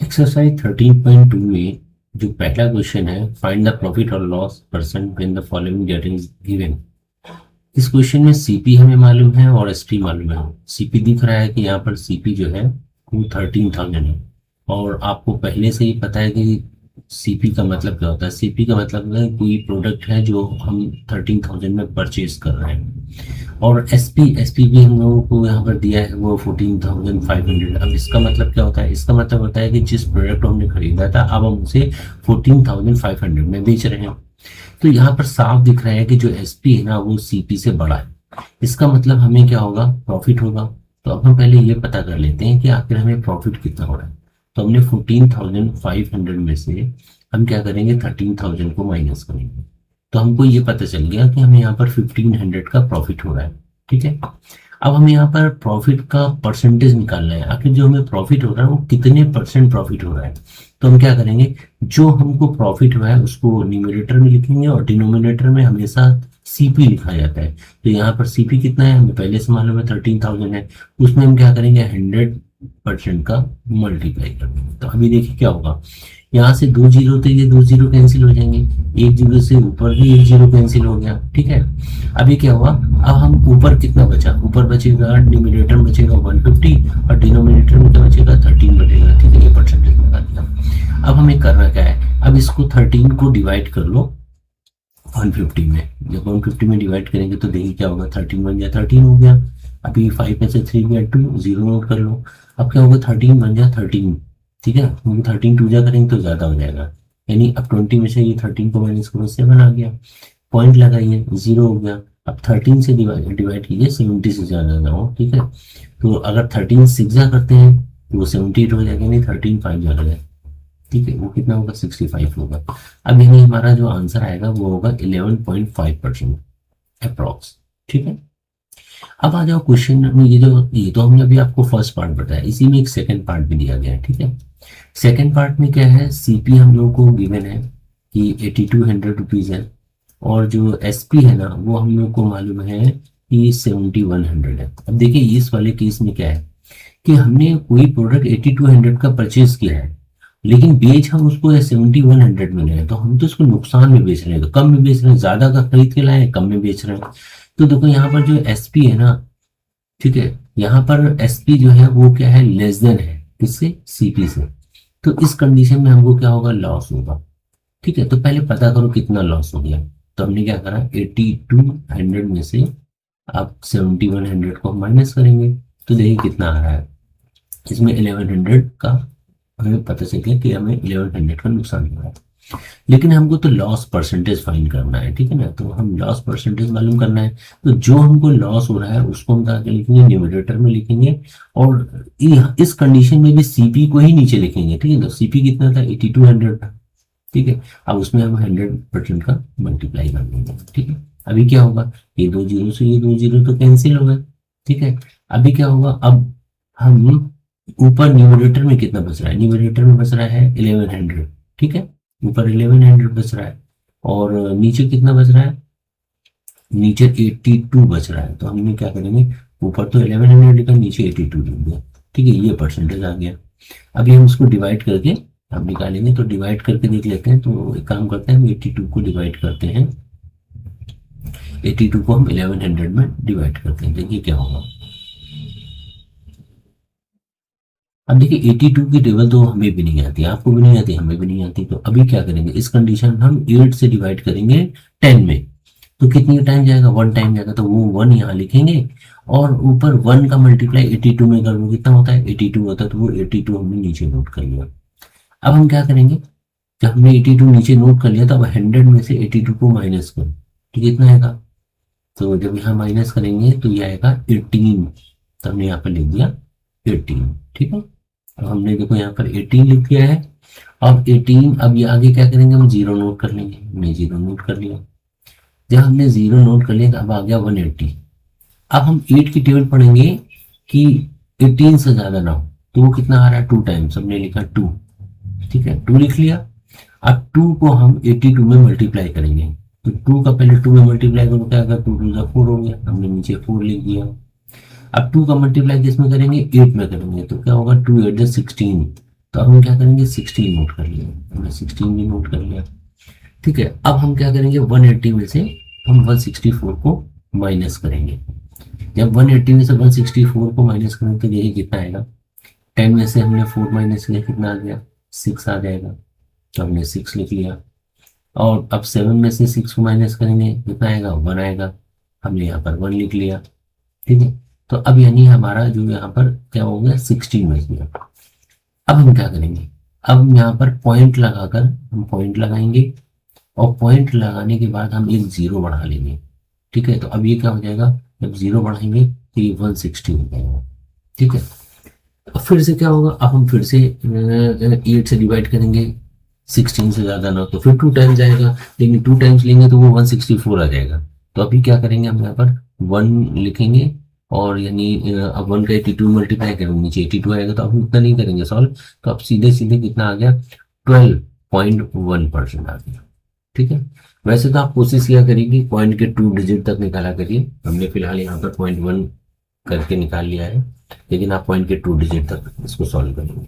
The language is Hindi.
एक्सरसाइज 13.2 में जो पहला क्वेश्चन है, फाइंड द प्रॉफिट और loss percent when the following data is given. इस क्वेश्चन में सीपी हमें मालूम है और एसपी मालूम है। सीपी दिख रहा है कि यहाँ पर सीपी जो है वो 13,000 है, और आपको पहले से ही पता है कि सीपी का मतलब क्या होता है। सीपी का मतलब है कोई प्रोडक्ट है जो हम 13,000 में परचेज कर रहे हैं। और एसपी एसपी भी हम लोगों को यहाँ पर दिया है वो 14,500। अब इसका मतलब क्या होता है? इसका मतलब होता है कि जिस प्रोडक्ट को हमने खरीदा था अब हम उसे 14,500 में बेच रहे हैं। तो यहाँ पर साफ दिख रहा है कि जो एसपी है ना वो सीपी से बड़ा है। इसका मतलब हमें क्या होगा? प्रॉफिट होगा। तो अब हम पहले ये पता कर लेते हैं कि आखिर हमें प्रॉफिट कितना हो रहा है। तो हमने 14,500 में से हम क्या करेंगे? 13,000 को माइनस करेंगे। तो हमको ये पता चल गया कि हमें यहाँ पर 1,500 का प्रॉफिट हो रहा है। ठीक है। अब हमें यहाँ पर प्रॉफिट का परसेंटेज निकालना है। आखिर जो हमें प्रॉफिट हो रहा है वो कितने परसेंट प्रॉफिट हो रहा है। तो हम क्या करेंगे? जो हमको प्रॉफिट हुआ है उसको न्यूमरेटर में लिखेंगे और डिनोमिनेटर में हमेशा सीपी लिखा जाता है। तो यहाँ पर सीपी कितना है हमें पहले से मालूम है, 13,000 है। उसमें हम क्या करेंगे? 100% का मल्टीप्लाई कर देंगे। तो अभी देखिए क्या होगा। यहाँ से 2 जीरो, तो ये 2 जीरो कैंसिल हो जाएंगे। एक जीरो से ऊपर भी 1 जीरो कैंसिल हो गया। ठीक है। अभी क्या हुआ? अब हम ऊपर कितना बचा? ऊपर बचेगा, न्यूमरेटर में बचेगा 150 और डिनोमिनेटर में क्या बचेगा? 13 बचेगा। ठीक है, ये परसेंटेज लगा दिया। अब हमें करना क्या है? अब इसको 13 को डिवाइड कर लो 150 में। जब 150 में डिवाइड करेंगे तो देखिए क्या होगा। 13 बन गया, 13 हो गया। अभी 5 में से 3 गया 2, जीरो नोट कर लो। अब क्या होगा? 13 बन गया 13। ठीक है, क्योंकि 13 टू जा करेंगे तो ज्यादा हो जाएगा। यानी अब 20 में से ये 13 को माइनस करो, 7 आ गया। पॉइंट लगाइए, जीरो हो गया। अब 13 से डिवाइड कीजिए, 70 से ज्यादा ना हो। ठीक है, तो अगर 13 सिक्स करते हैं तो वो 78 हो जाएगा, यानी 13 5 जा रहा है। ठीक है, वो कितना होगा? 65 होगा। अब यानी हमारा जो आंसर आएगा वो होगा 11.5% अप्रोक्स। ठीक है। अब आ जाओ क्वेश्चन में। ये तो हमने अभी आपको फर्स्ट पार्ट बताया, इसी में एक सेकंड पार्ट भी दिया गया है। ठीक है। सेकंड पार्ट में क्या है? सीपी हम लोग को गिवन है कि 8200 रुपीज है, और जो एसपी है ना वो हम लोग को मालूम है कि 7100 है। अब देखिए इस वाले केस में क्या है कि हमने कोई प्रोडक्ट 8200 का परचेज किया है, लेकिन बेच हम उसको 7100 में रहे हैं। तो हम तो उसको नुकसान में बेच रहे हैं, तो कम में बेच रहे हैं। ज्यादा का खरीद के लाए, कम में बेच रहे हैं। तो देखो यहाँ पर जो एसपी है ना, ठीक है, यहाँ पर एसपी जो है वो क्या है? लेस देन है किससे? सीपी से। तो इस कंडीशन में हमको क्या होगा? लॉस होगा। ठीक है, तो पहले पता करो कितना लॉस हो गया। तो हमने क्या करा? 8200 में से आप 7100 को माइनस करेंगे तो देखिए कितना आ रहा है। इसमें 1100 का हमें पता चल गया कि हमें 1100 का नुकसान हो रहा है। लेकिन हमको तो लॉस परसेंटेज फाइंड करना है। ठीक है ना, तो हम लॉस परसेंटेज मालूम करना है। तो जो हमको लॉस हो रहा है उसको हम क्या लिखेंगे? न्यूमरेटर में लिखेंगे, और इस कंडीशन में भी सीपी को ही नीचे लिखेंगे। ठीक है, तो सीपी कितना था? 8200 था। ठीक है, अब उसमें हम 100% का मल्टीप्लाई कर देंगे। ठीक है, अभी क्या होगा? ये 2 जीरो से ये 2 जीरो तो कैंसिल हो गए। ठीक है, अभी क्या होगा? अब हम ऊपर न्यूमरेटर में कितना बच रहा है? न्यूमरेटर में बच रहा है 1100। ठीक है, ऊपर 1100 बच रहा है, और नीचे कितना बच रहा है? नीचे 82 बच रहा है। तो हमने क्या करेंगे? ऊपर तो 1100 लिखा, नीचे 82 लिख दिया। ठीक है, ये परसेंटेज आ गया। अभी हम उसको डिवाइड करके हम निकालेंगे। तो डिवाइड करके देख लेते हैं। तो एक काम करते हैं, हम 82 को डिवाइड करते हैं। 82 को हम 1100 में डिवाइड करते हैं, देखिए क्या होगा। अब देखिए 82 की टेबल तो हमें भी नहीं आती, आपको भी नहीं आती, हमें भी नहीं आती। तो अभी क्या करेंगे? इस कंडीशन हम 8 से डिवाइड करेंगे 10 में। तो कितनी टाइम जाएगा? 1 टाइम जाएगा। तो वो 1 यहाँ लिखेंगे, और ऊपर 1 का मल्टीप्लाई 82 में कर दो, कितना होता है? 82 होता है। तो वो 82 हमने नीचे नोट कर लिया। अब हम क्या करेंगे? जब हमने 82 नीचे नोट कर लिया तो अब 100 में से 82 को माइनस करो, तो कितना आएगा? तो जब यहाँ माइनस करेंगे तो ये आएगा 18। तो हमने यहाँ पर लिख दिया 18। ठीक है, अब हमने देखो यहाँ पर 18 लिख दिया है। अब 18, अब ये आगे क्या करेंगे? हम जीरो नोट कर लेंगे। हमने जीरो नोट कर लिया। जब हमने जीरो नोट कर लिया तो अब आ गया 180। अब हम 8 की टेबल पढ़ेंगे कि 18 से ज्यादा ना हो, तो वो कितना आ रहा है? 2 टाइम्स। हमने लिखा 2। ठीक है, 2 लिख लिया। अब 2 को हम 82 में मल्टीप्लाई करेंगे। तो 2 का पहले 2 में मल्टीप्लाई करो, क्या आएगा? 2 2 जा 4 हो गया। हमने नीचे 4 लिख दिया। अब 2 का मल्टीप्लाई किस में करेंगे? 8 में करेंगे। तो क्या होगा? 2 8 16। तो अब हम क्या करेंगे 16 नोट कर लिया, हमने 16 भी नोट कर लिया। ठीक है, अब हम क्या करेंगे 180 में से हम 164 को माइनस करेंगे। जब 180 में से 164 को माइनस करेंगे तो यही कितना आएगा, 10 में से हमने 4 माइनस किया, कितना आ गया 6 आ जाएगा, तो हमने 6 लिख लिया। और अब 7 में से 6 को माइनस करेंगे कितना आएगा 1 आएगा, हमने यहाँ पर 1 लिख लिया। ठीक है, तो अब यानी हमारा जो यहाँ पर क्या हो गया 16 बच गया। अब हम क्या करेंगे, अब यहाँ पर पॉइंट लगाकर हम पॉइंट लगाएंगे, और पॉइंट लगाने के बाद हम एक जीरो बढ़ा लेंगे। ठीक है, तो अब ये क्या हो जाएगा, जब जीरो बढ़ाएंगे तो ये 160 हो जाएगा। ठीक है, अब फिर से क्या होगा, अब हम फिर से 8 से डिवाइड करेंगे, 16 से ज़्यादा ना, तो फिर 2 टाइम्स आएगा, लेकिन 2 टाइम्स लेंगे तो वो 164 आ जाएगा। तो अभी क्या करेंगे, हम यहाँ पर 1 लिखेंगे, और यानी अब 1 का 82 मल्टीप्लाई करेंगे, नीचे 82 आएगा, तो अब हम उतना नहीं करेंगे सॉल्व, तो अब सीधे सीधे कितना आ गया 12.1% आ गया। ठीक है, वैसे तो आप कोशिश किया करिए पॉइंट के 2 डिजिट तक निकाला करिए, हमने फिलहाल यहाँ पर 0.1 करके निकाल लिया है, लेकिन आप पॉइंट के 2 डिजिट तक इसको सॉल्व करेंगे।